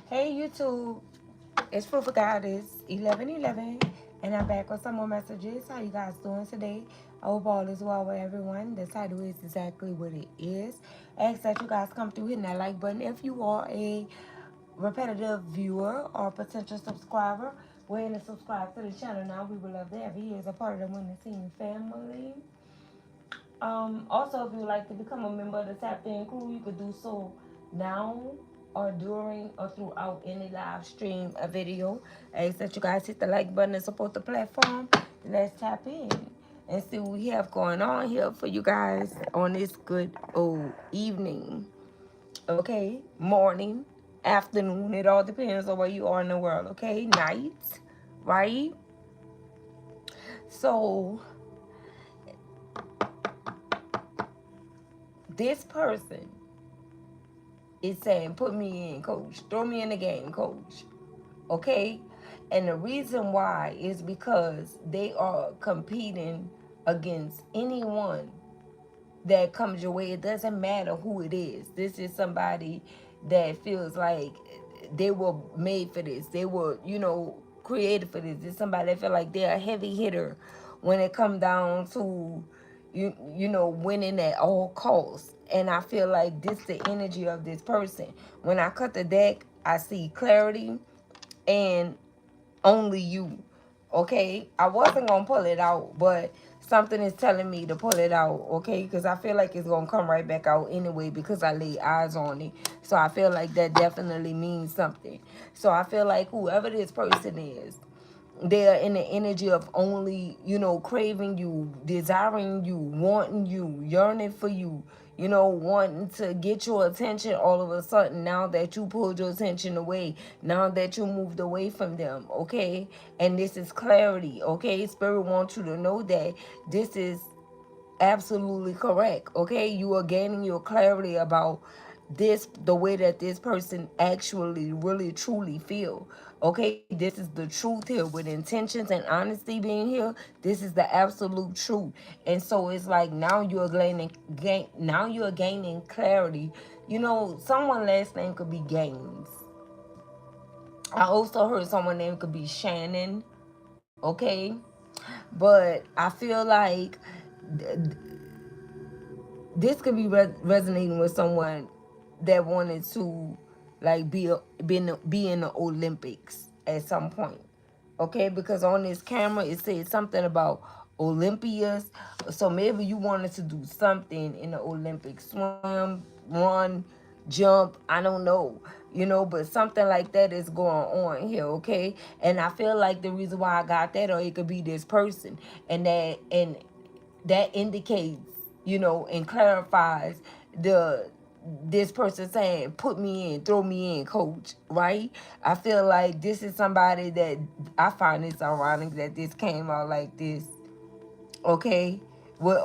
Hey YouTube, it's Fruitful Goddess 1111, and I'm back with some more messages. How you guys doing today? I hope all is well with everyone. The title is exactly what it is. Ask that you guys come through hitting that like button. If you are a repetitive viewer or potential subscriber, go ahead and subscribe to the channel now. We would love to have you as a part of the Winning Team family. Also, if you would like to become a member of the Tap In crew, you could do so now or during or throughout any live stream or video. I ask that you guys hit the like button and support the platform. Let's tap in and see what we have going on here for you guys on this good old evening. Okay, morning, afternoon. It all depends on where you are in the world. Okay, night, right? So this person is saying, put me in, coach. Throw me in the game, coach. Okay? And the reason why is because they are competing against anyone that comes your way. It doesn't matter who it is. This is somebody that feels like they were made for this. They were, created for this. It's somebody that feel like they're a heavy hitter when it come down to winning at all costs. And I feel like this the energy of this person. When I cut the deck, I see clarity and only you. Okay, I wasn't gonna pull it out, but something is telling me to pull it out. Okay, because I feel like it's gonna come right back out anyway because I laid eyes on it. So I feel like that definitely means something. So I feel like whoever this person is, they're in the energy of only, craving you, desiring you, wanting you, yearning for you, wanting to get your attention all of a sudden now that you pulled your attention away, now that you moved away from them, okay? And this is clarity, okay? Spirit wants you to know that this is absolutely correct, okay? You are gaining your clarity about this, the way that this person actually really truly feel. Okay, this is the truth here with intentions and honesty being here. This is the absolute truth. And so it's like now you're now you're gaining clarity. Someone last name could be Gaines. I also heard someone name could be Shannon. Okay, but I feel like this could be resonating with someone that wanted to like be in the Olympics at some point. Okay, because on this camera it said something about Olympias. So maybe you wanted to do something in the Olympics, swim, run, jump, I don't know, but something like that is going on here. Okay, and I feel like the reason why I got that, or it could be this person, and that indicates, and clarifies the this person saying, put me in, throw me in, coach, right? I feel like this is somebody that I find it's ironic that this came out like this, okay? With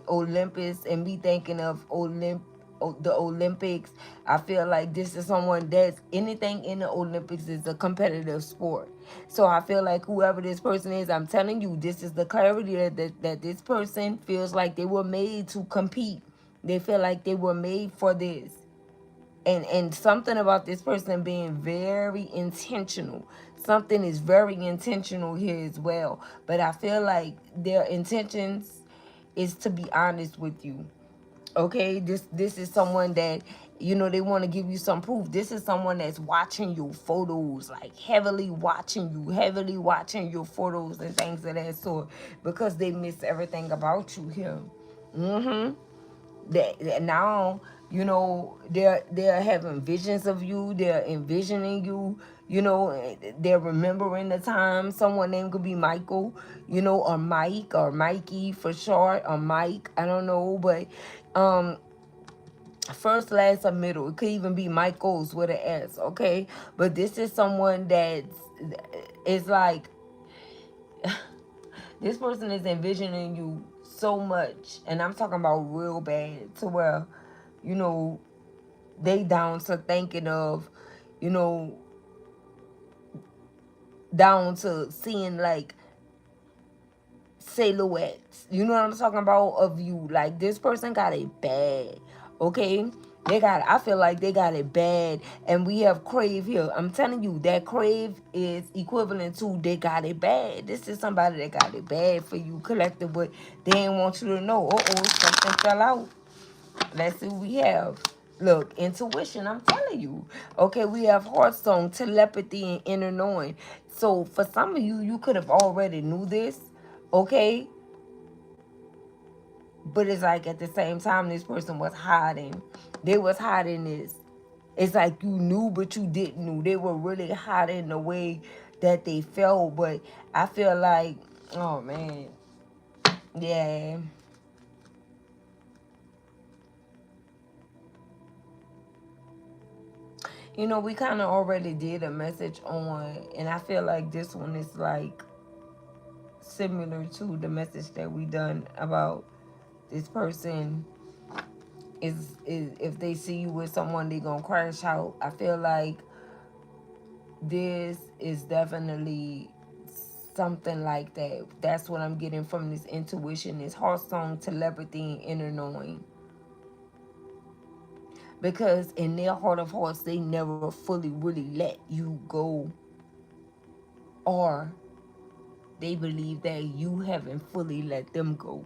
Olympus and me thinking of the Olympics, I feel like this is someone that's anything in the Olympics is a competitive sport. So I feel like whoever this person is, I'm telling you, this is the clarity that this person feels like they were made to compete. They feel like they were made for this. And something about this person being very intentional. Something is very intentional here as well. But I feel like their intentions is to be honest with you. Okay, this is someone that, they want to give you some proof. This is someone that's watching your photos, like heavily watching your photos and things of that sort, because they miss everything about you here. Mm-hmm. That now, they're having visions of you. They're envisioning you. They're remembering the time. Someone name could be Michael, or Mike, or Mikey for short, or Mike, I don't know. But first, last, or middle, it could even be Michael's with an S. Okay, but this is someone that's, it's like this person is envisioning you so much, and I'm talking about real bad, to where, you know they down to thinking of, you know down to seeing like silhouettes, you know what I'm talking about, of you. Like, this person got it bad, okay? I feel like they got it bad. And we have crave here. I'm telling you, that crave is equivalent to they got it bad. This is somebody that got it bad for you, collective, but they ain't want you to know. Something fell out. Let's see what we have. Look, intuition, I'm telling you. Okay, we have heartstone, telepathy, and inner knowing. So for some of you, you could have already knew this. Okay, but it's like at the same time, this person was hiding. They was hiding this. It's like you knew, but you didn't know. They were really hiding the way that they felt. But I feel like, oh man, yeah. You know, we kind of already did a message on, and I feel like this one is like similar to the message that we done about this person is if they see you with someone, they gonna crash out. I feel like this is definitely something like that. That's what I'm getting from this intuition, this heart song, telepathy, and inner knowing. Because in their heart of hearts, they never fully really let you go, or they believe that you haven't fully let them go.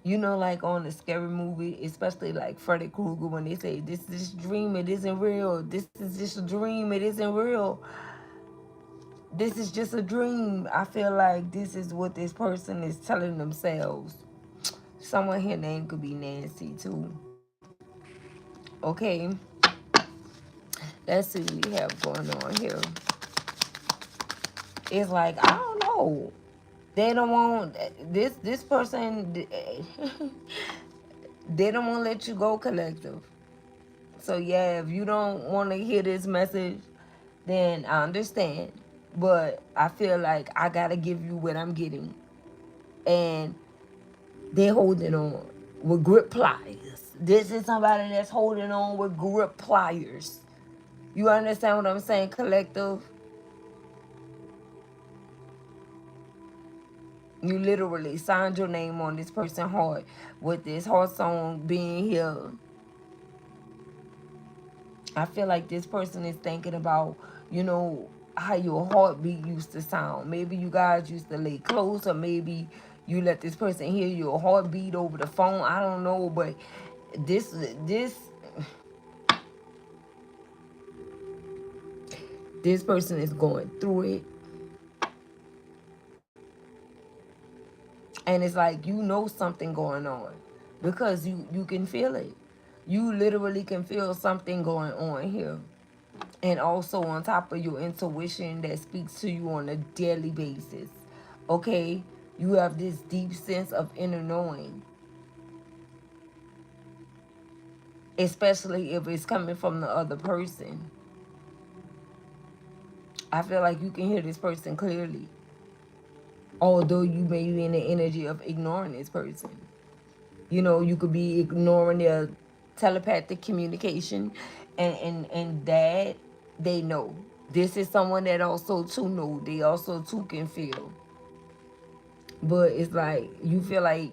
You know, like on a scary movie, especially like Freddy Krueger, when they say, "This is just a dream, it isn't real. This is just a dream, it isn't real. This is just a dream." I feel like this is what this person is telling themselves. Someone here name could be Nancy too. Okay, let's see what we have going on here. It's like, I don't know. They don't want this person. They don't want to let you go, collective. So yeah, if you don't want to hear this message, then I understand. But I feel like I gotta give you what I'm getting, and they're holding on with grip pliers. This is somebody that's holding on with grip pliers. You understand what I'm saying, collective? You literally signed your name on this person's heart with this heart song being here. I feel like this person is thinking about, you know, how your heartbeat used to sound. Maybe you guys used to lay close, or maybe you let this person hear your heartbeat over the phone. I don't know, but this this person is going through it, and it's like you know something going on because you can feel it. You literally can feel something going on here. And also on top of your intuition that speaks to you on a daily basis. Okay? You have this deep sense of inner knowing, especially if it's coming from the other person. I feel like you can hear this person clearly, although you may be in the energy of ignoring this person. You know, you could be ignoring their telepathic communication, and that they know. This is someone that also too know. They also too can feel. But it's like you feel like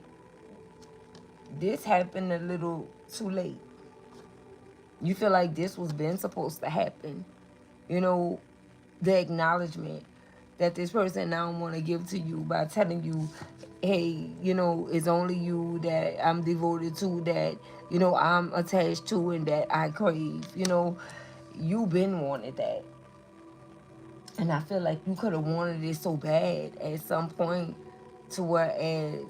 this happened a little too late. You feel like this was been supposed to happen. You know, the acknowledgement that this person now want to give to you by telling you, hey, you know, it's only you that I'm devoted to, that, you know, I'm attached to, and that I crave. You know, you been wanted that. And I feel like you could have wanted it so bad at some point, to whereas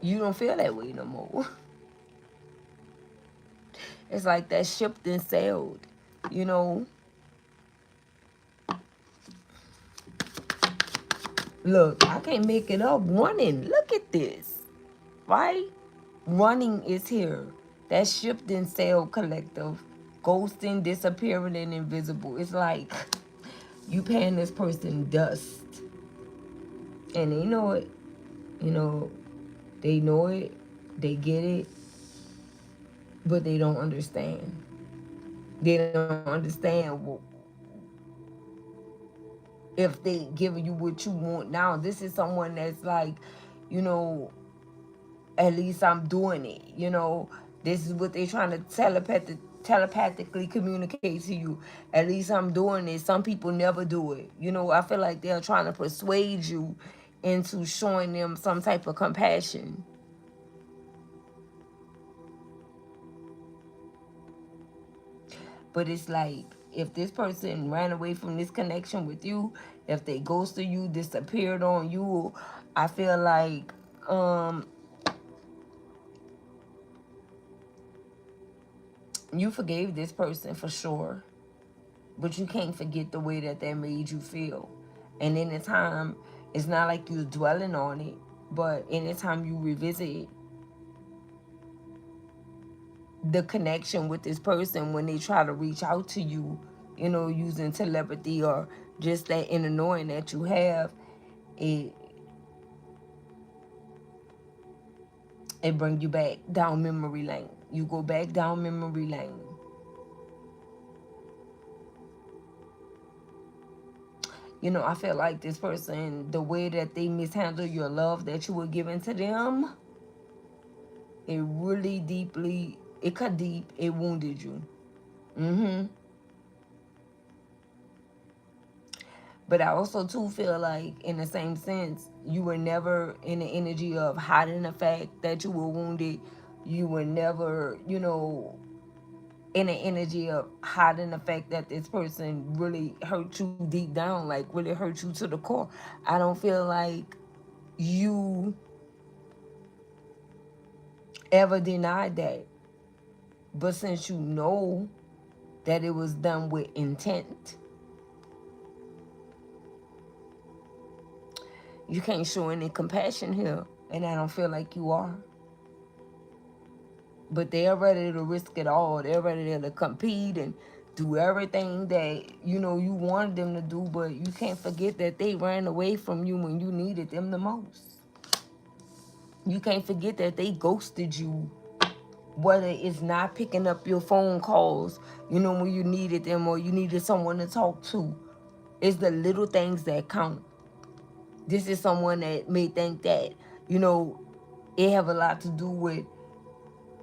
you don't feel that way no more. It's like that ship then sailed, you know. Look, I can't make it up. Running, look at this, right? Running is here. That ship then sailed, collective. Ghosting, disappearing, and invisible. It's like you paying this person dust. And they know it. You know, they know it. They get it. But they don't understand. They don't understand if they giving you what you want now. This is someone that's like, you know, at least I'm doing it. You know, this is what they're trying to telepathically communicate to you. At least I'm doing it. Some people never do it. You know, I feel like they're trying to persuade you into showing them some type of compassion. But it's like, if this person ran away from this connection with you, if they ghosted you, disappeared on you, I feel like you forgave this person for sure, but you can't forget the way that that made you feel. And anytime, it's not like you're dwelling on it, but anytime you revisit the connection with this person, when they try to reach out to you, you know, using telepathy or just that inner knowing that you have, it it brings you back down memory lane. You go back down memory lane. You know, I feel like this person, the way that they mishandle your love that you were giving to them, it really deeply, it cut deep, it wounded you. But I also too feel like, in the same sense, you were never in the energy of hiding the fact that you were wounded. You were never, you know, in the energy of hiding the fact that this person really hurt you deep down, like really hurt you to the core. I don't feel like you ever denied that. But since you know that it was done with intent, you can't show any compassion here. And I don't feel like you are. But they're ready to risk it all. They're ready to compete and do everything that, you know, you wanted them to do. But you can't forget that they ran away from you when you needed them the most. You can't forget that they ghosted you, whether it's not picking up your phone calls, you know, when you needed them or you needed someone to talk to. It's the little things that count. This is someone that may think that, you know, it have a lot to do with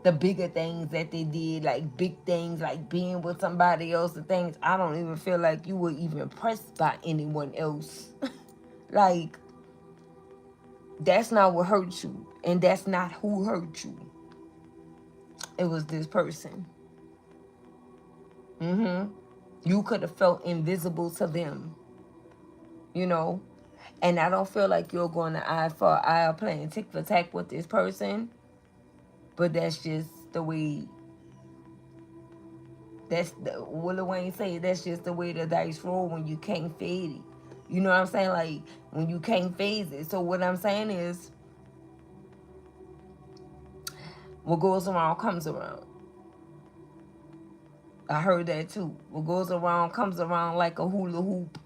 the bigger things that they did, like big things, like being with somebody else, the things. I don't even feel like you were even pressed by anyone else. Like, that's not what hurt you, and that's not who hurt you. It was this person. You could have felt invisible to them, you know. And I don't feel like you're going to eye for eye or playing tick for tack with this person, but that's just the way. That's the Willie Wayne say. That's just the way the dice roll when you can't fade it. You know what I'm saying? Like, when you can't phase it. So what I'm saying is, what goes around comes around. I heard that too. What goes around comes around like a hula hoop.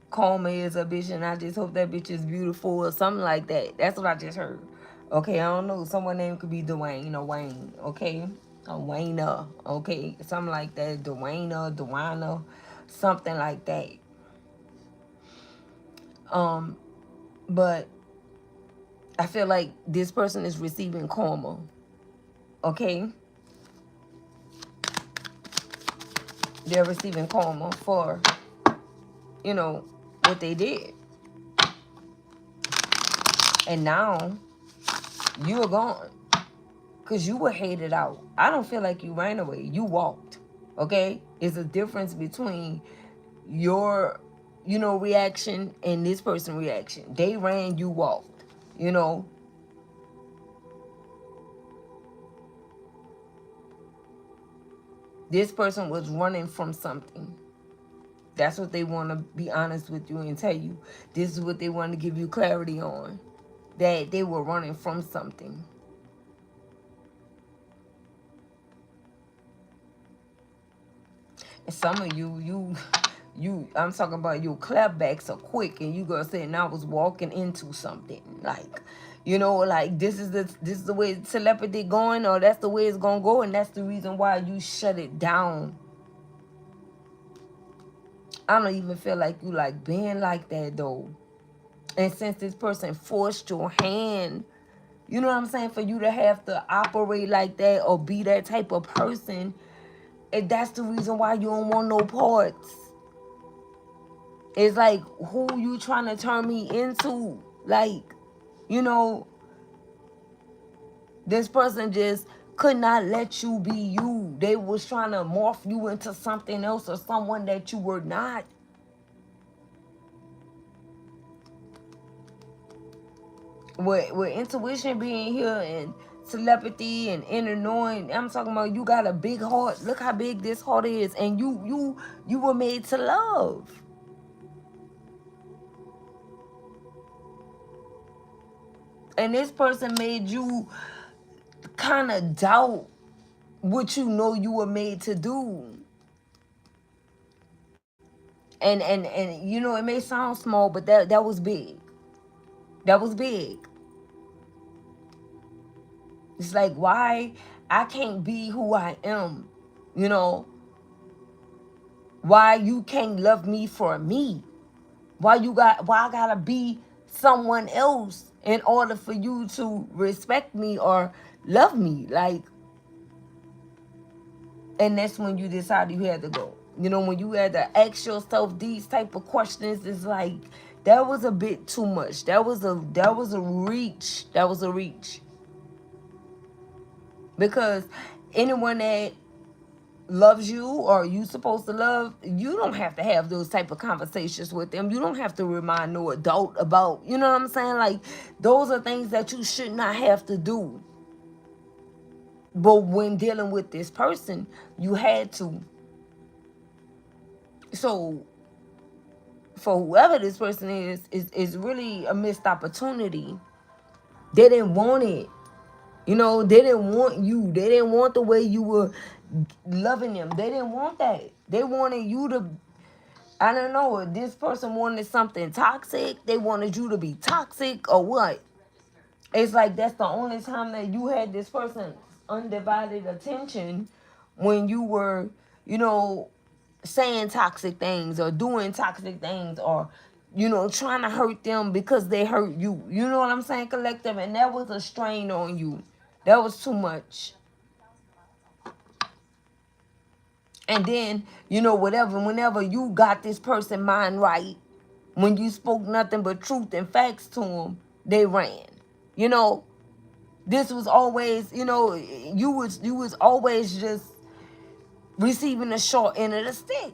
Karma is a bitch, and I just hope that bitch is beautiful or something like that. That's what I just heard. Okay, I don't know. Someone's name could be Dwayne or Wayne. Okay, or Wayna. Okay, something like that. Dwana, something like that. But I feel like this person is receiving karma. Okay, they're receiving karma for, you know, what they did, and now you are gone. Because you were hated out. I don't feel like you ran away. You walked. Okay? It's a difference between your, you know, reaction and this person's reaction. They ran, you walked. You know? This person was running from something. That's what they want to be honest with you and tell you. This is what they want to give you clarity on. That they were running from something. And some of you, I'm talking about your clapbacks are quick, and you gonna say, and I was walking into something, like, you know, like this is the way telepathy going, or that's the way it's gonna go, and that's the reason why you shut it down. I don't even feel like you like being like that though. And since this person forced your hand, you know what I'm saying, for you to have to operate like that or be that type of person, and that's the reason why you don't want no parts. It's like, who you trying to turn me into? Like, you know, this person just could not let you be you. They was trying to morph you into something else or someone that you were not. With intuition being here and telepathy and inner knowing, I'm talking about you got a big heart. Look how big this heart is, and you were made to love. And this person made you kind of doubt what you know you were made to do. And you know, it may sound small, but that was big. That was big. It's like, why I can't be who I am, you know? Why you can't love me for me? Why I gotta be someone else in order for you to respect me or love me? Like, and that's when you decided you had to go. You know, when you had to ask yourself these type of questions, it's like that was a bit too much. That was a reach. That was a reach. Because anyone that loves you or you supposed to love, you don't have to have those type of conversations with them. You don't have to remind no adult about, you know what I'm saying? Like, those are things that you should not have to do. But when dealing with this person, you had to. So for whoever this person is really a missed opportunity. They didn't want it. You know, they didn't want you. They didn't want the way you were loving them. They didn't want that. They wanted you to, I don't know, if this person wanted something toxic. They wanted you to be toxic or what. It's like that's the only time that you had this person's undivided attention, when you were, you know, saying toxic things or doing toxic things or, you know, trying to hurt them because they hurt you. You know what I'm saying, collective? And that was a strain on you. That was too much. And then, you know, whenever you got this person mind right, when you spoke nothing but truth and facts to them, they ran. You know, this was always, you know, you was always just receiving the short end of the stick.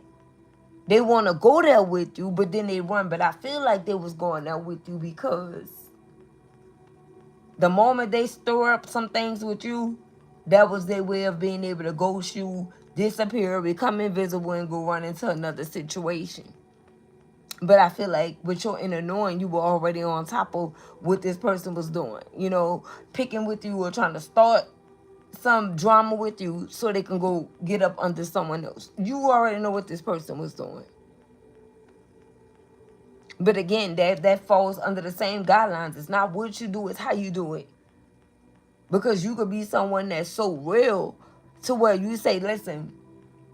They want to go there with you, but then they run. But I feel like they was going there with you because the moment they stir up some things with you, that was their way of being able to ghost you, disappear, become invisible, and go run into another situation. But I feel like with your inner knowing, you were already on top of what this person was doing. You know, picking with you or trying to start some drama with you so they can go get up under someone else. You already know what this person was doing. But again, that falls under the same guidelines. It's not what you do, it's how you do it. Because you could be someone that's so real to where you say, listen,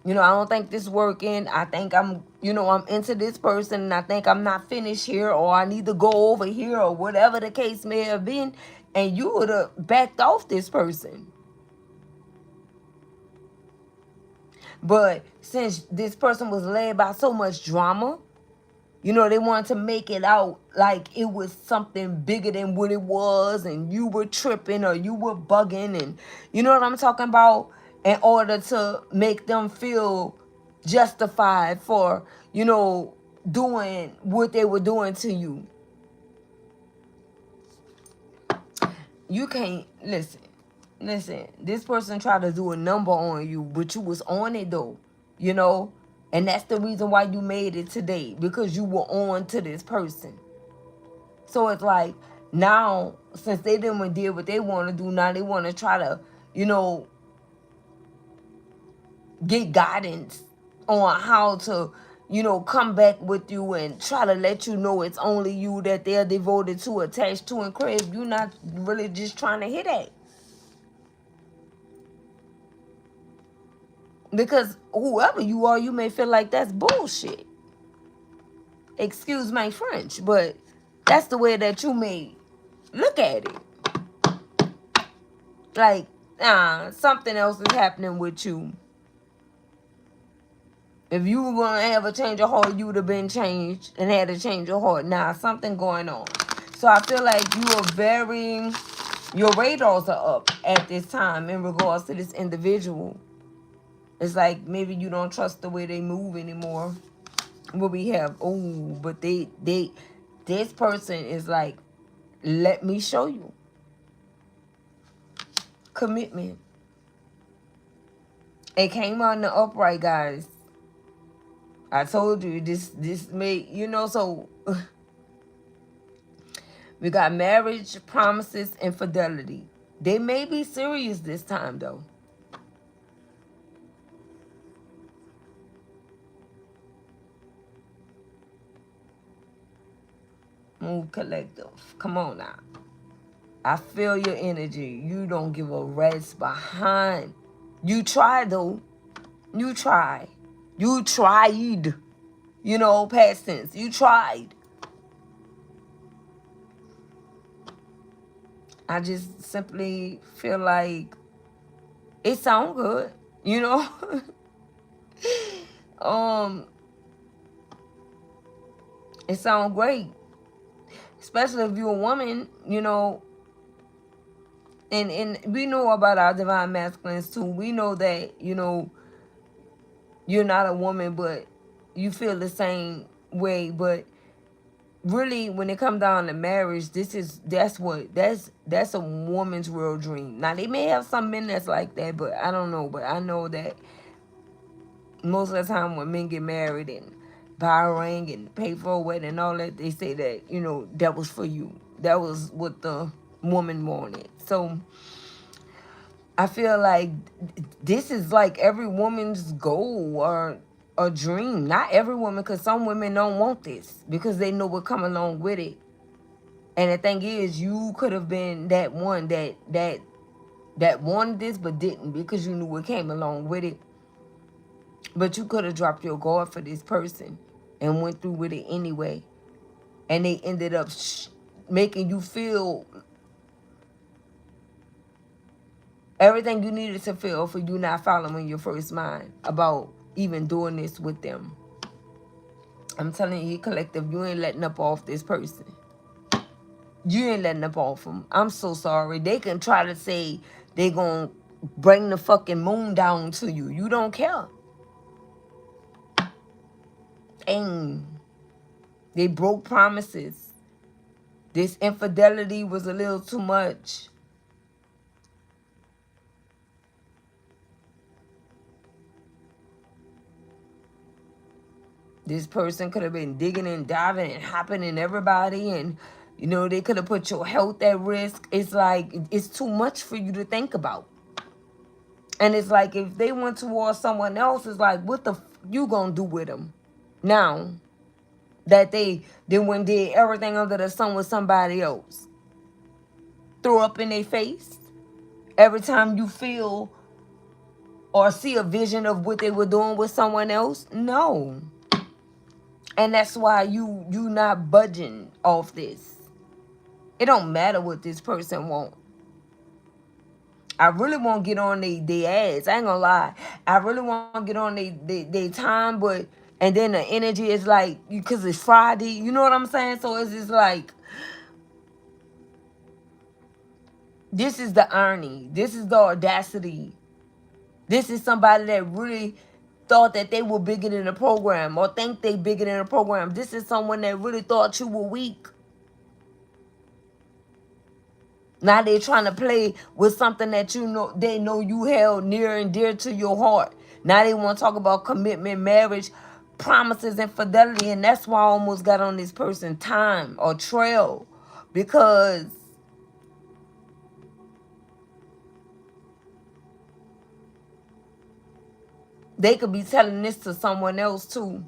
you know, I don't think this working. I think I'm, you know, I'm into this person and I think I'm not finished here, or I need to go over here, or whatever the case may have been. And you would have backed off this person. But since this person was led by so much drama, you know, they wanted to make it out like it was something bigger than what it was, and you were tripping or you were bugging, and you know what I'm talking about, in order to make them feel justified for, you know, doing what they were doing to you. You can't, listen, this person tried to do a number on you, but you was on it though, you know. And that's the reason why you made it today, because you were on to this person. So it's like, now, since they didn't did what they want to do, now they want to try to, you know, get guidance on how to, you know, come back with you and try to let you know it's only you that they're devoted to, attached to, and crave. You're not really just trying to hit at. Because whoever you are, you may feel like that's bullshit. Excuse my French, but That's the way that you may look at it. Like, something else is happening with you. If you were going to have a change of heart, you would have been changed and had a change of heart. Now, something going on. So I feel like you are your radars are up at this time in regards to this individual. It's like maybe you don't trust the way they move anymore. What we have, but this person is like, let me show you. Commitment. It came on the upright, guys. I told you this may, so we got marriage, promises, and fidelity. They may be serious this time, though. Move collective. Come on now. I feel your energy. You don't give a rest behind. You tried, though. You tried. You tried. Past tense. You tried. I just simply feel like it sounds good, it sounds great, especially if you're a woman, and we know about our divine masculines too. We know that you're not a woman, but you feel the same way. But really, when it comes down to marriage, that's a woman's real dream. Now they may have some men that's like that, but I don't know. But I know that most of the time when men get married and buy a ring and pay for a wedding and all that, they say that that was for you. That was what the woman wanted. So I feel like this is like every woman's goal or a dream. Not every woman, because some women don't want this because they know what come along with it. And the thing is, you could have been that one that wanted this but didn't, because you knew what came along with it. But you could have dropped your guard for this person and went through with it anyway. And they ended up making you feel everything you needed to feel for you not following your first mind about even doing this with them. I'm telling you, collective, you ain't letting up off this person. You ain't letting up off them. I'm so sorry. They can try to say they gonna bring the fucking moon down to you. You don't care. And they broke promises. This infidelity was a little too much. This person could have been digging and diving and hopping in everybody, and they could have put your health at risk. It's like it's too much for you to think about. And it's like if they went towards someone else, it's like, what the you gonna do with them now that they went did everything under the sun with somebody else? Throw up in their face every time you feel or see a vision of what they were doing with someone else? No. And that's why you not budging off this. It don't matter what this person want. I really want to get on they ass. I ain't gonna lie. I really want to get on they time, but and then the energy is like, because it's Friday. You know what I'm saying? So it's just like, this is the irony. This is the audacity. This is somebody that really thought that they were bigger than the program or think they bigger than the program. This is someone that really thought you were weak. Now they're trying to play with something that they know you held near and dear to your heart. Now they want to talk about commitment, marriage, promises, and fidelity. And that's why I almost got on this person time or trail. Because they could be telling this to someone else too.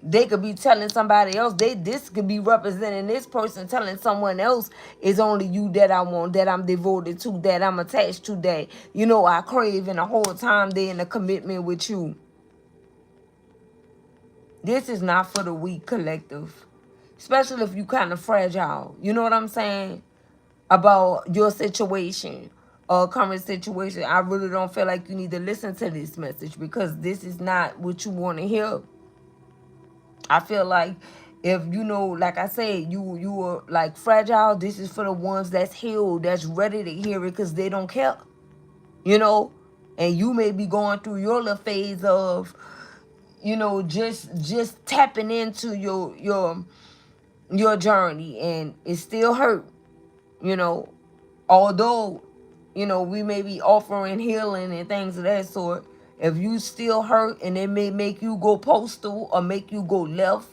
They could be telling somebody else. This could be representing this person telling someone else, it's only you that I want, that I'm devoted to, that I'm attached to, that I crave, and the whole time they in a commitment with you. This is not for the weak, collective. especially if you kind of fragile. You know what I'm saying? About your situation or current situation. I really don't feel like you need to listen to this message because this is not what you want to hear. I feel like if you know, like I said, you are like fragile, this is for the ones that's healed, that's ready to hear it because they don't care. You know? And you may be going through your little phase of, you know, just tapping into your journey, and it still hurt, you know. Although, you know, we may be offering healing and things of that sort, if you still hurt and it may make you go postal or make you go left,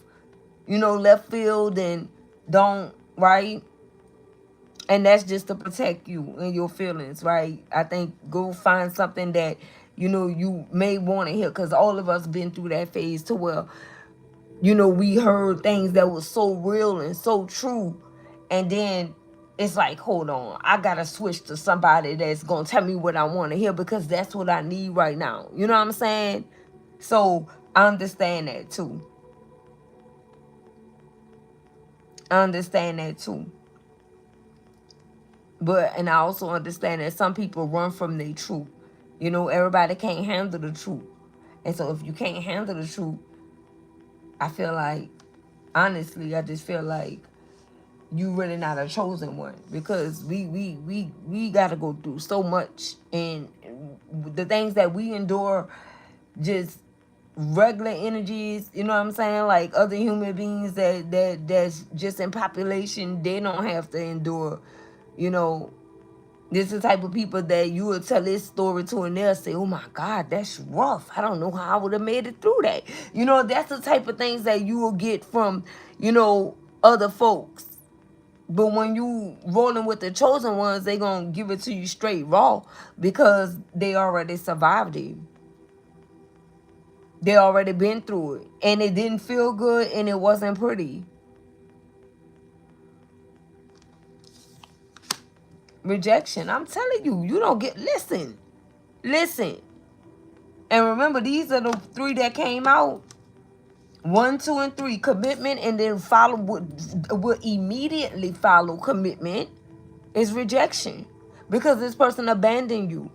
you know, left field, and don't, right? And that's just to protect you and your feelings, right? I think go find something that, you know, you may want to hear, because all of us been through that phase to where, you know, we heard things that was so real and so true, and then it's like, hold on, I gotta switch to somebody that's gonna tell me what I want to hear because that's what I need right now. You know what I'm saying? So I understand that too. I understand that too. But, and I also understand that some people run from their truth. You know, everybody can't handle the truth. And so if you can't handle the truth, I feel like, honestly, I just feel like you really not a chosen one, because we got to go through so much, and the things that we endure, just regular energies, you know what I'm saying, like other human beings that's just in population, they don't have to endure. You know, this is the type of people that you will tell this story to and they'll say, oh my God, that's rough. I don't know how I would have made it through that. You know, that's the type of things that you will get from, you know, other folks. But when you rolling with the chosen ones, they gonna give it to you straight raw because they already survived it. They already been through it. And it didn't feel good and it wasn't pretty. Rejection. I'm telling you, you don't get, listen. Listen. And remember, these are the three that came out. 1, 2, and 3. Commitment, and then follow would immediately follow commitment is rejection. Because this person abandoned you.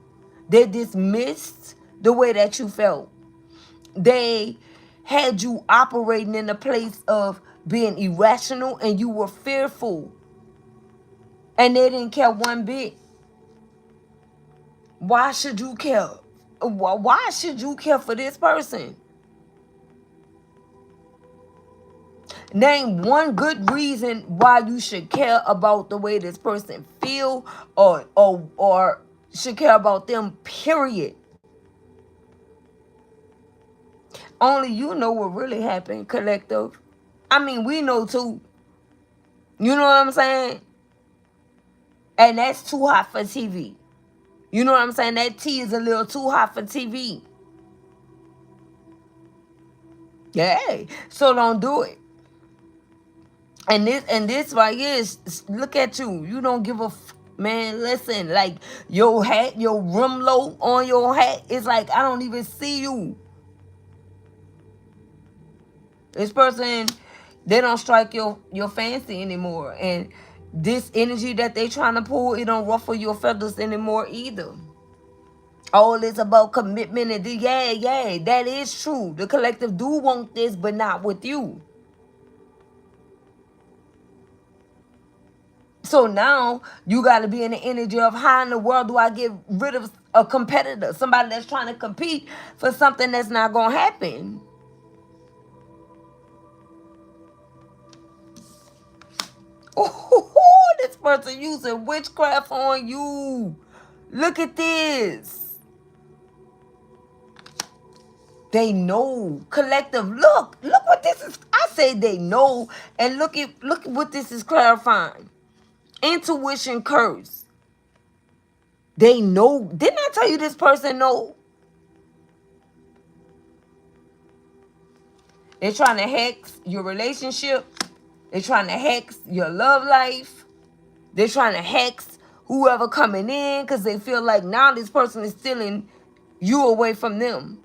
They dismissed the way that you felt. They had you operating in a place of being irrational, and you were fearful. And they didn't care one bit. Why should you care? Why should you care for this person? Name one good reason why you should care about the way this person feel, or should care about them, period. Only you know what really happened, collective. I mean, we know too. You know what I'm saying? And that's too hot for TV. You know what I'm saying? That tea is a little too hot for TV. Yeah. So don't do it. And this right here is, look at you. You don't give a man. Listen, like your hat, your rim low on your hat, it's like I don't even see you. This person, they don't strike your fancy anymore, and this energy that they trying to pull, it don't ruffle your feathers anymore either. All this about commitment, and yeah, that is true. The collective do want this, but not with you. So now you got to be in the energy of how in the world do I get rid of a competitor, somebody that's trying to compete for something that's not going to happen. Oh, this person using witchcraft on you. Look at this. They know. Collective, look what this is. I say they know, and look at what this is clarifying. Intuition curse. They know. Didn't I tell you this person know? They're trying to hex your relationship. They're trying to hex your love life. They're trying to hex whoever coming in because they feel like now this person is stealing you away from them.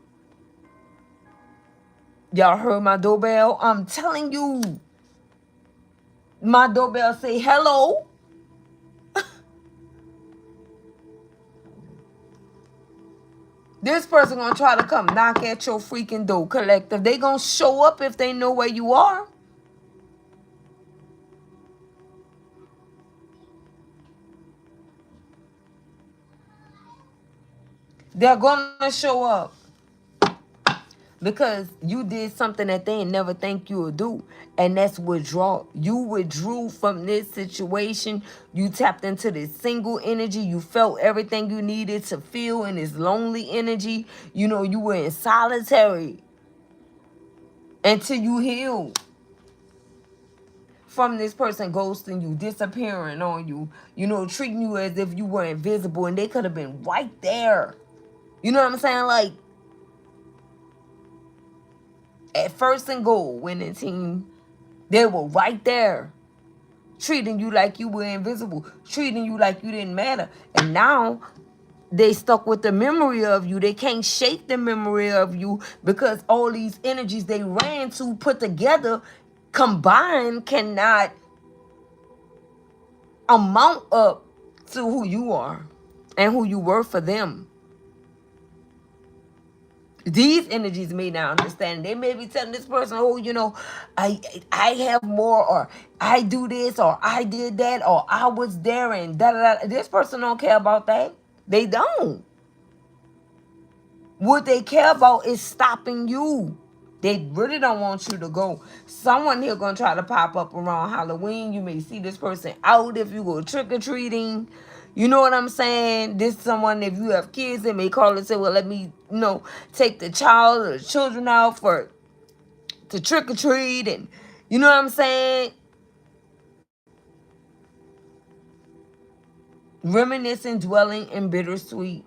Y'all heard my doorbell? I'm telling you. My doorbell say hello. This person gonna try to come knock at your freaking door, collective. They gonna show up if they know where you are. They're gonna show up because you did something that they ain't never think you would do, and that's withdraw. You withdrew from this situation. You tapped into this single energy. You felt everything you needed to feel in this lonely energy. You know, you were in solitary until you healed from this person ghosting you, disappearing on you, you know, treating you as if you were invisible, and they could have been right there. You know what I'm saying? Like, at first and goal winning team, they were right there, treating you like you were invisible, treating you like you didn't matter. And now they stuck with the memory of you. They can't shake the memory of you because all these energies they ran to put together, combined, cannot amount up to who you are and who you were for them. These energies may not understand. They may be telling this person, oh, you know, I have more, or I do this, or I did that, or I was there, and da da da. This person don't care about that. They don't. What they care about is stopping you. They really don't want you to go. Someone here gonna try to pop up around Halloween. You may see this person out if you go trick-or-treating. You know what I'm saying? This someone, if you have kids, they may call and say, well, let me, you know, take the child or the children out to trick-or-treat. And you know what I'm saying? Reminiscing, dwelling in bittersweet.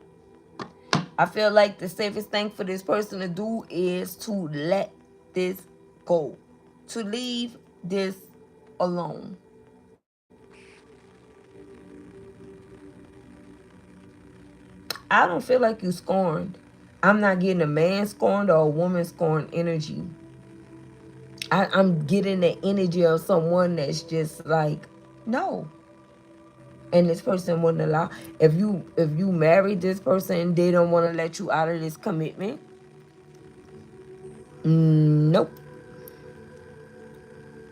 I feel like the safest thing for this person to do is to let this go. To leave this alone. I don't feel like you scorned. I'm not getting a man scorned or a woman scorned energy. I'm getting the energy of someone that's just like, no. And this person wouldn't allow. If you married this person, they don't want to let you out of this commitment. Nope.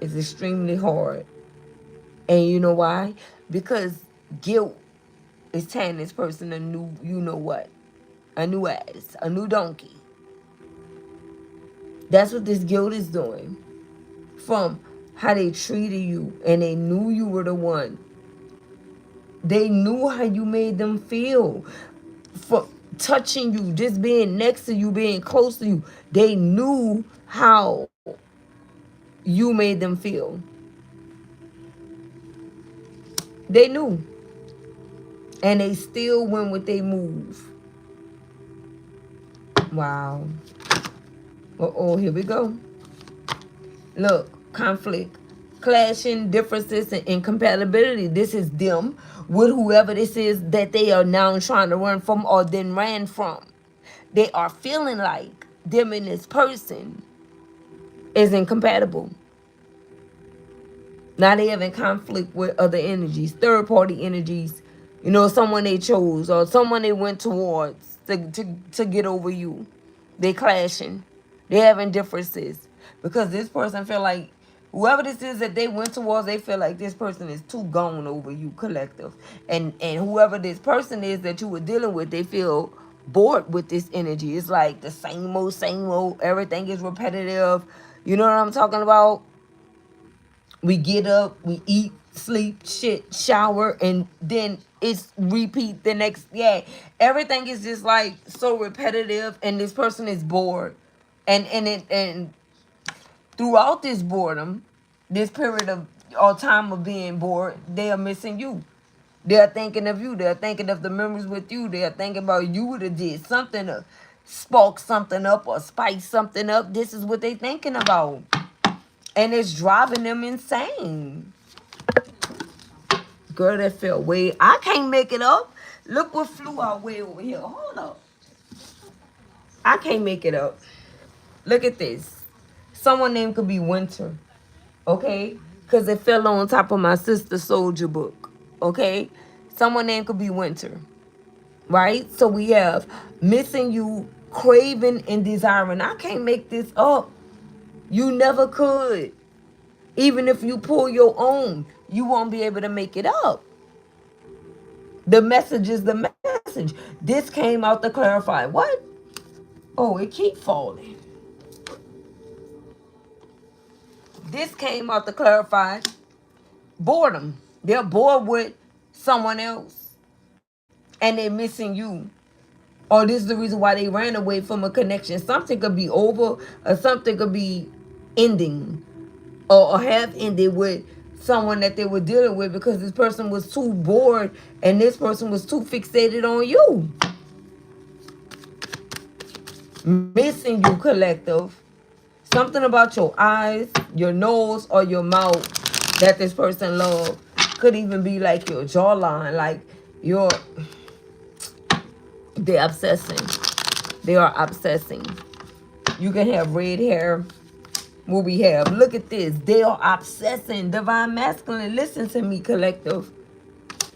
It's extremely hard. And you know why? Because guilt is telling this person a new, you know what? A new ass, a new donkey. That's what this guilt is doing. From how they treated you, and they knew you were the one. They knew how you made them feel. From touching you, just being next to you, being close to you. They knew how you made them feel. They knew. And they still went with their move. Wow. Uh-oh, here we go. Look, conflict, clashing, differences, and incompatibility. This is them with whoever this is that they are now trying to run from or then ran from. They are feeling like them and this person is incompatible. Now they having conflict with other energies, third party energies, you know, someone they chose or someone they went towards to get over you. They clashing. They having differences. Because this person feel like whoever this is that they went towards, they feel like this person is too gone over you, collective. And whoever this person is that you were dealing with, they feel bored with this energy. It's like the same old, everything is repetitive. You know what I'm talking about? We get up, we eat, sleep, shit, shower, and then it's repeat the next. Yeah, everything is just like so repetitive, and this person is bored, and throughout this boredom, this period of or time of being bored, they are missing you. They're thinking of you. They're thinking of the memories with you. They're thinking about you would have did something to spark something up or spice something up. This is what they thinking about. And it's driving them insane. Girl, that felt way. I can't make it up. Look what flew out way over here. Hold up. I can't make it up. Look at this. Someone name could be Winter. Okay? because it fell on top of my Sister Soldier book. Okay? Someone name could be Winter. Right? So we have missing you, craving and desiring. I can't make this up. You never could. Even if you pull your own, you won't be able to make it up. The message is the message. This came out to clarify. What? Oh, it keep falling. This came out to clarify boredom. They're bored with someone else. And they're missing you. Or this is the reason why they ran away from a connection. Something could be over or something could be ending. Or have ended with someone that they were dealing with because this person was too bored and this person was too fixated on you. Missing you, collective. Something about your eyes, your nose, or your mouth that this person loves. Could even be like your jawline, like they're obsessing. They are obsessing. You can have red hair. What we have, look at this. They are obsessing. Divine masculine, listen to me, collective.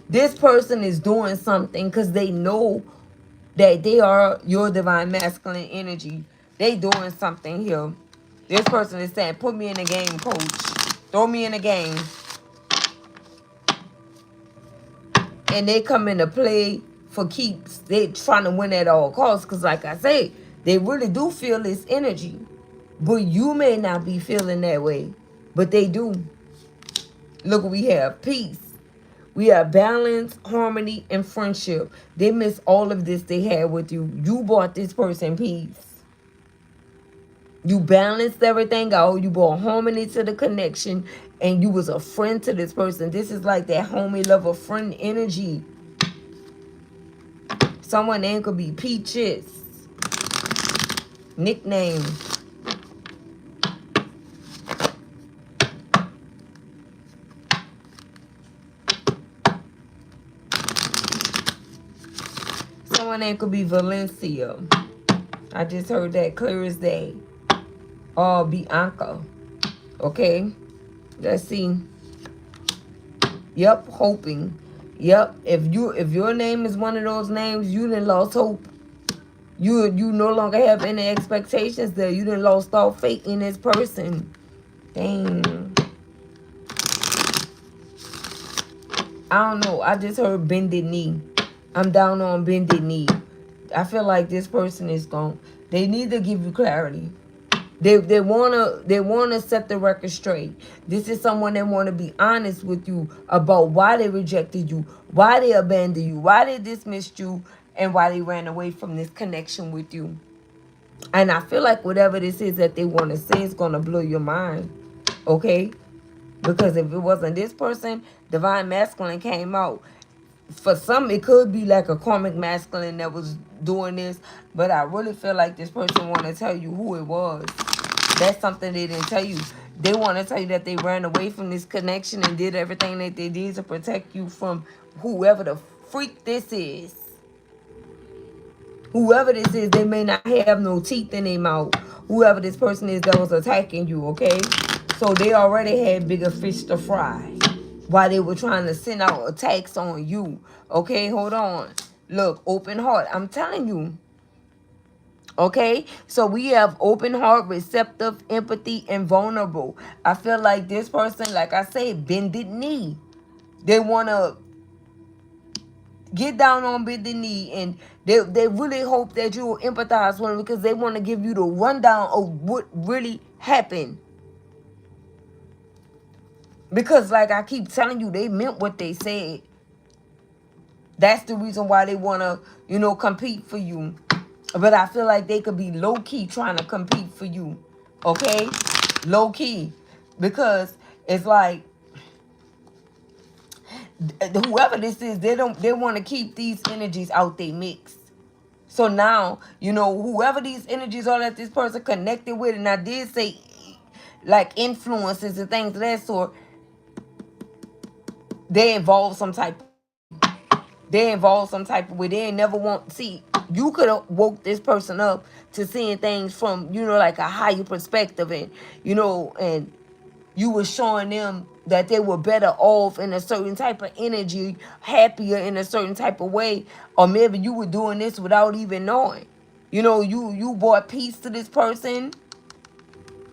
This person is doing something because they know that they are your divine masculine energy. They doing something here. This person is saying, put me in the game, coach. Throw me in the game. And they come into play for keeps. They trying to win at all costs. Because like I say, they really do feel this energy. But you may not be feeling that way. But they do. Look what we have. Peace. We have balance, harmony, and friendship. They miss all of this they had with you. You brought this person peace. You balanced everything out. You brought harmony to the connection. And you was a friend to this person. This is like that homie, lover, friend energy. Someone name could be Peaches. Nickname. Someone name could be Valencia. I just heard that clear as day. Or Bianca. Okay. Let's see. Yep, hoping. Yep, if your name is one of those names, you done lost hope. You no longer have any expectations there. You done lost all faith in this person. Dang. I don't know. I just heard bended knee. I'm down on bended knee. I feel like this person is gone. They need to give you clarity. They wanna set the record straight. This is someone that wanna be honest with you about why they rejected you, why they abandoned you, why they dismissed you, and why they ran away from this connection with you. And I feel like whatever this is that they want to say is gonna blow your mind. Okay? Because if it wasn't this person, divine masculine came out. For some, it could be like a karmic masculine that was doing this, but I really feel like this person want to tell you who it was. That's something they didn't tell you. They want to tell you that they ran away from this connection and did everything that they did to protect you from whoever the freak this is. Whoever this is, they may not have no teeth in their mouth. Whoever this person is that was attacking you, okay? So they already had bigger fish to fry while they were trying to send out attacks on you. Okay, hold on. Look, open heart. I'm telling you. Okay, so we have open heart, receptive, empathy, and vulnerable. I feel like this person, like I say, bended knee. They want to get down on bended knee, and they really hope that you will empathize with them because they want to give you the rundown of what really happened. Because like I keep telling you, they meant what they said. That's the reason why they want to, compete for you. But I feel like they could be low-key trying to compete for you. Okay? Low-key. Because it's like, whoever this is, they want to keep these energies out they mix. So now, whoever these energies are that this person connected with, and I did say, like, influences and things of that sort, they involve some type of way. They never want, see, you could have woke this person up to seeing things from, like a higher perspective, and, and you were showing them that they were better off in a certain type of energy, happier in a certain type of way, or maybe you were doing this without even knowing. You know, you brought peace to this person.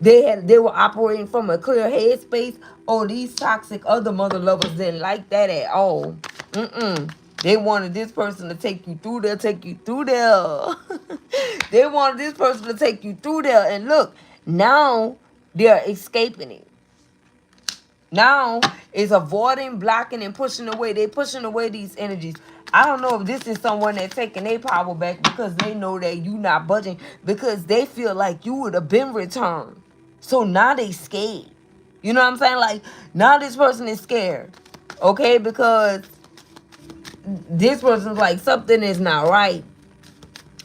They were operating from a clear headspace. Oh, these toxic other mother lovers didn't like that at all. They wanted this person to take you through there, take you through there. They wanted this person to take you through there. And look, now they're escaping it. Now it's avoiding, blocking, and pushing away. They pushing away these energies. I don't know if this is someone that's taking their power back because they know that you not budging, because they feel like you would have been returned. So now they scared. You know what I'm saying? Like, now this person is scared. Okay? Because this person's like, something is not right.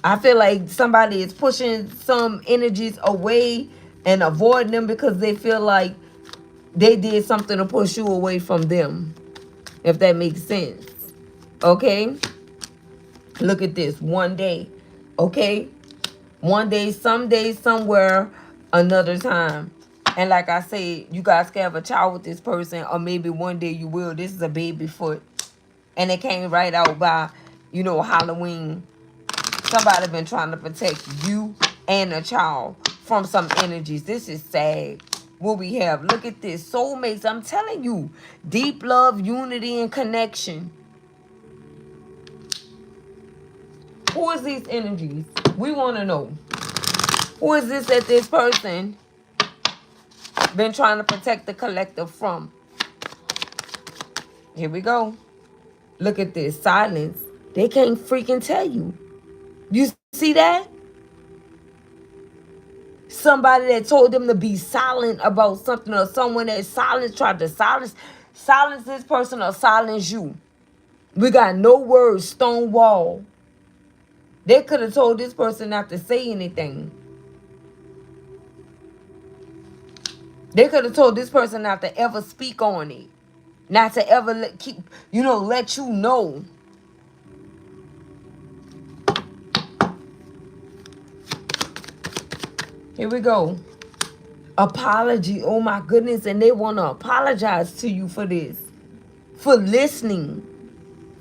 I feel like somebody is pushing some energies away and avoiding them because they feel like they did something to push you away from them. If that makes sense. Okay? Look at this. One day. Okay? One day, someday, somewhere, another time. And like I said, you guys can have a child with this person, or maybe one day you will. This is a baby foot. And it came right out by, you know, Halloween. Somebody been trying to protect you and the child from some energies. This is sad. What we have. Look at this. Soulmates. I'm telling you. Deep love, unity, and connection. Who is these energies? We want to know. Who is this that this person been trying to protect the collective from? Here we go. Look at this. Silence. They can't freaking tell you. You see that? Somebody that told them to be silent about something, or someone that tried to silence this person or silence you. We got no words, stone wall. They could have told this person not to say anything. They could have told this person not to ever speak on it. Not to ever let you know. Here we go. Apology. Oh my goodness. And they want to apologize to you for this. For listening.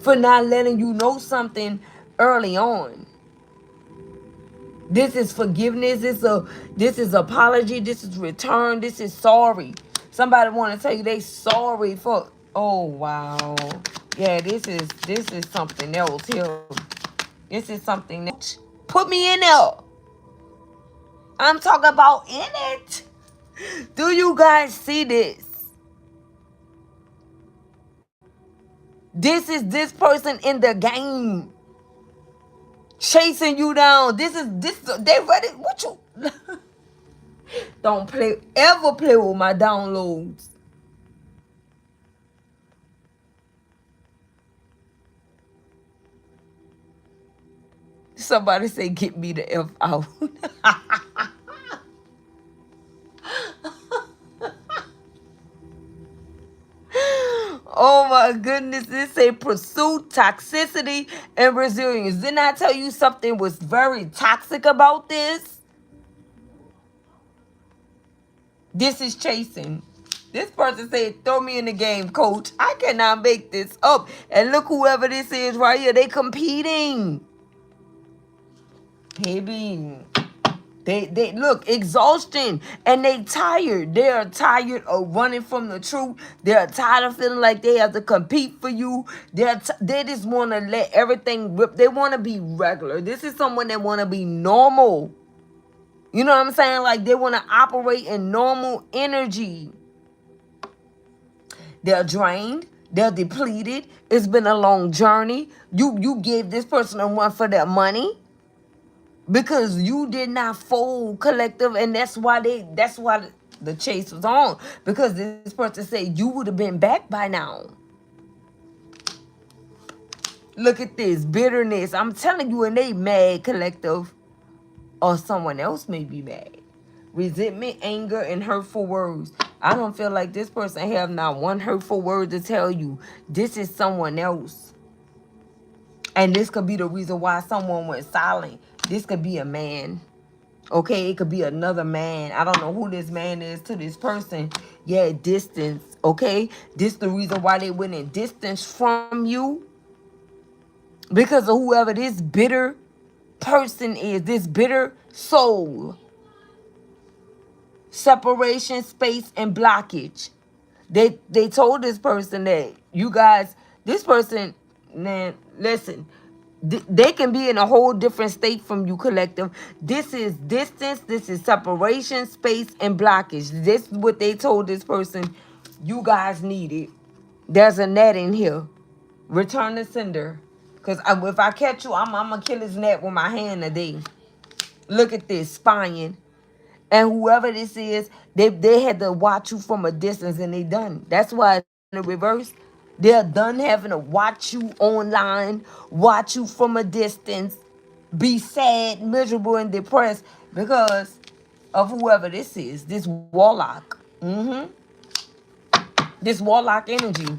For not letting you know something early on. This is forgiveness. This is apology. This is return. This is sorry. Somebody want to tell you they sorry for. Oh wow. Yeah, this is something else here. This is something else. Put me in there. I'm talking about in it. Do you guys see this? This is this person in the game. Chasing you down. They ready. What you don't ever play with my downloads. Somebody say get me the F out. Oh my goodness, this say pursuit, toxicity, and resilience. Didn't I tell you something was very toxic about this? This is chasing. This person said, throw me in the game, coach. I cannot make this up. And look, whoever this is right here, they competing. Baby. They look, exhaustion, and they tired. They are tired of running from the truth. They are tired of feeling like they have to compete for you. They just want to let everything rip. They want to be regular. This is someone that want to be normal. You know what I'm saying? Like they want to operate in normal energy. They're drained. They're depleted. It's been a long journey. You gave this person a run for their money. Because you did not fold, collective, and that's why the chase was on. Because this person said you would have been back by now. Look at this bitterness. I'm telling you, and they mad, collective, or someone else may be mad. Resentment, anger, and hurtful words. I don't feel like this person have not one hurtful word to tell you. This is someone else. And this could be the reason why someone went silent. This could be a man. Okay, it could be another man. I don't know who this man is to this person. Yeah, distance. Okay, this the reason why they went in distance from you, because of whoever this bitter person is, this bitter soul. Separation, space, and blockage. They told this person that you guys, this person, man, listen, they can be in a whole different state from you, collective. This is distance, this is separation, space, and blockage. This is what they told this person you guys needed. There's a net in here. Return the sender. Because if I catch you, I'm going to kill his net with my hand today. Look at this, spying. And whoever this is, they had to watch you from a distance, and they done. That's why in the reverse, they're done having to watch you online, watch you from a distance, be sad, miserable, and depressed because of whoever this is, this warlock. This warlock energy.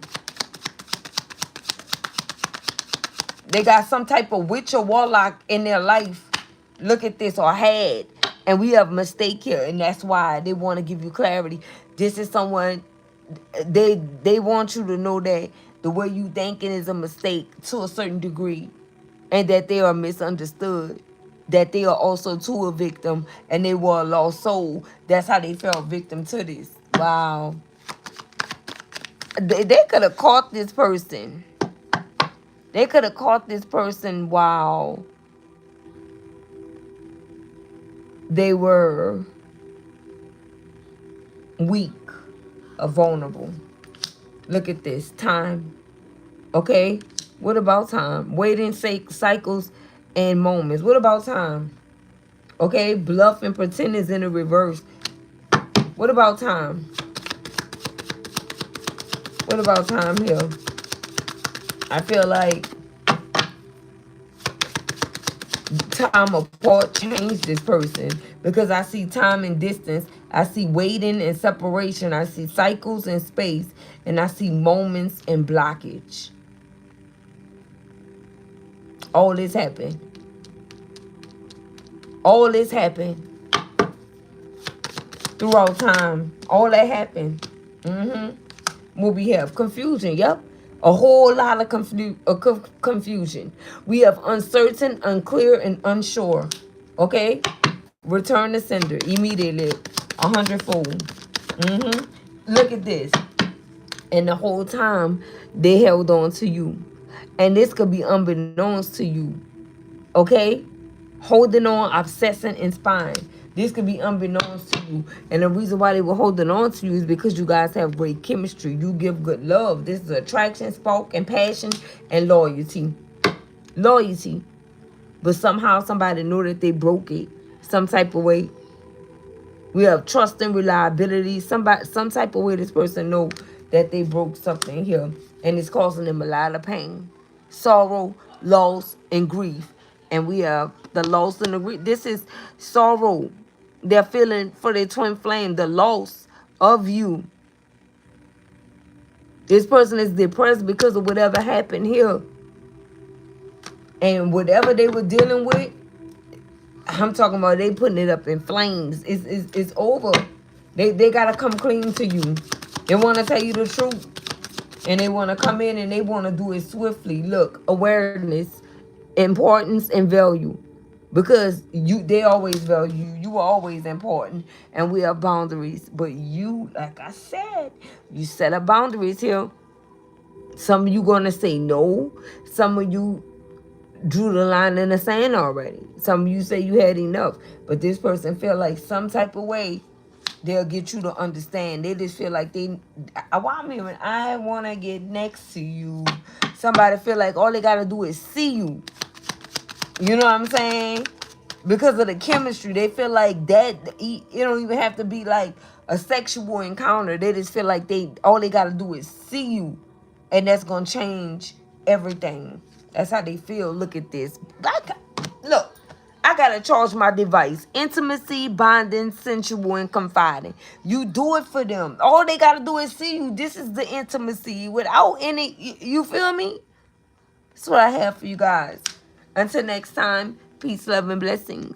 They got some type of witch or warlock in their life. Look at this, or had. And we have a mistake here, and that's why they want to give you clarity. This is someone, they want you to know that the way you thinking is a mistake to a certain degree, and that they are misunderstood, that they are also too a victim, and they were a lost soul. That's how they fell victim to this. Wow. They could have caught this person. They could have caught this person while they were weak or vulnerable. Look at this. Time. Okay? What about time? Waiting cycles and moments. What about time? Okay? Bluff and pretend is in the reverse. What about time? What about time here? I feel like time apart changed this person, because I see time and distance, I see waiting and separation, I see cycles and space, and I see moments and blockage. All this happened. All this happened throughout time. All that happened. What we have? Confusion. Yep. A whole lot of confusion. We have uncertain, unclear, and unsure. Okay? Return the sender immediately. 100-fold. Look at this. And the whole time, they held on to you. And this could be unbeknownst to you. Okay? Holding on, obsessing, and spying. This could be unbeknownst to you. And the reason why they were holding on to you is because you guys have great chemistry. You give good love. This is attraction, spark, and passion, and loyalty. Loyalty. But somehow somebody knew that they broke it some type of way. We have trust and reliability. Some type of way this person know that they broke something here. And it's causing them a lot of pain, sorrow, loss, and grief. And we have the loss and the grief. This is sorrow. They're feeling for their twin flame, the loss of you. This person is depressed because of whatever happened here. And whatever they were dealing with, I'm talking about they putting it up in flames. It's over. They got to come clean to you. They want to tell you the truth. And they want to come in and they want to do it swiftly. Look, awareness, importance, and value. Because they always value you. You are always important. And we have boundaries. But you, like I said, you set up boundaries here. Some of you going to say no. Some of you drew the line in the sand already. Some of you say you had enough. But this person feel like some type of way they'll get you to understand. They just feel like I want to get next to you. Somebody feel like all they got to do is see you. You know what I'm saying? Because of the chemistry, they feel like that. It don't even have to be like a sexual encounter. They just feel like all they got to do is see you. And that's going to change everything. That's how they feel. Look at this. Look, I got to charge my device. Intimacy, bonding, sensual, and confiding. You do it for them. All they got to do is see you. This is the intimacy without any, you feel me? That's what I have for you guys. Until next time, peace, love, and blessings.